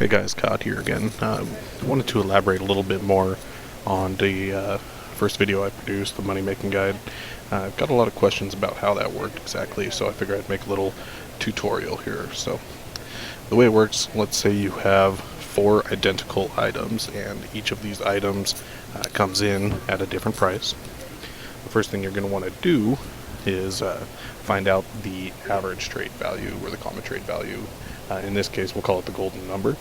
Hey guys, Cod here again. I wanted to elaborate a little bit more on the first video I produced, the money making guide. I've got a lot of questions about how that worked exactly, so I figured I'd make a little tutorial here. So the way it works, let's say you have 4 identical items and each of these items comes in at a different price. The first thing you're going to want to do is find out the average trade value or the common trade value. In this case, we'll call it the golden number.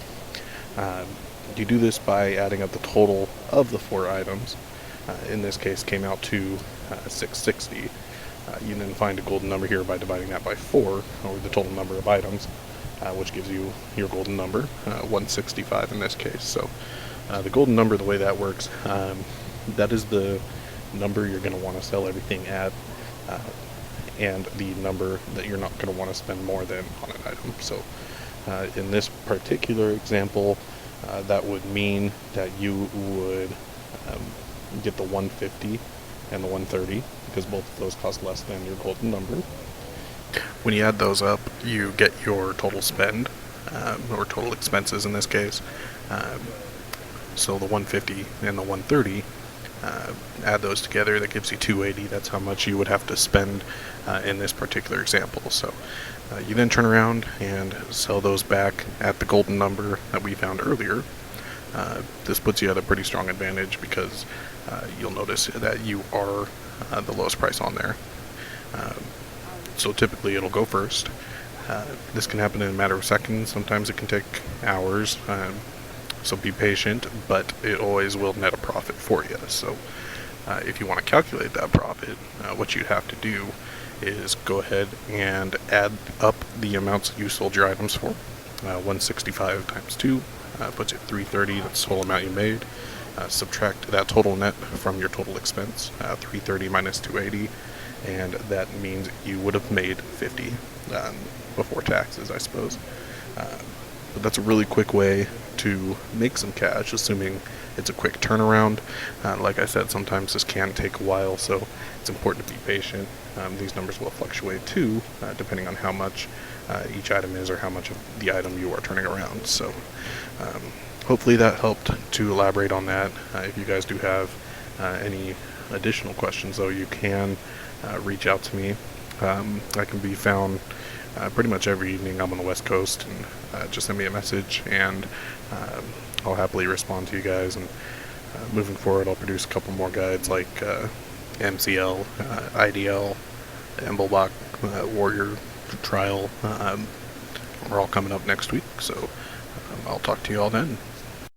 You do this by adding up the total of the 4 items. In this case, came out to 660. You then find a golden number here by dividing that by 4, or the total number of items, which gives you your golden number, 165 in this case. So the golden number, the way that works, that is the number you're going to want to sell everything at, and the number that you're not going to want to spend more than on an item. So in this particular example, that would mean that you would get the 150 and the 130 because both of those cost less than your golden number. When you add those up, you get your total spend, or total expenses in this case. So the 150 and the 130, add those together, that gives you 280. That's how much you would have to spend in this particular example. So you then turn around and sell those back at the golden number that we found earlier. This puts you at a pretty strong advantage because you'll notice that you are the lowest price on there. So typically it'll go first. This can happen in a matter of seconds. Sometimes it can take hours. So be patient, but it always will net a profit for you. So if you want to calculate that profit, what you'd have to do is go ahead and add up the amounts you sold your items for. 165 times 2 puts you at 330. That's the total amount you made. Subtract that total net from your total expense, 330 minus 280, and that means you would have made 50 before taxes, I suppose. But that's a really quick way to make some cash, assuming it's a quick turnaround. Like I said, sometimes this can take a while, so it's important to be patient. These numbers will fluctuate too, depending on how much each item is or how much of the item you are turning around. So hopefully that helped to elaborate on that. If you guys do have any additional questions, though, you can reach out to me. I can be found pretty much every evening. I'm on the West Coast, and just send me a message, and I'll happily respond to you guys. And moving forward, I'll produce a couple more guides like MCL, IDL, Embelbach, Warrior Trial. We're all coming up next week, so I'll talk to you all then.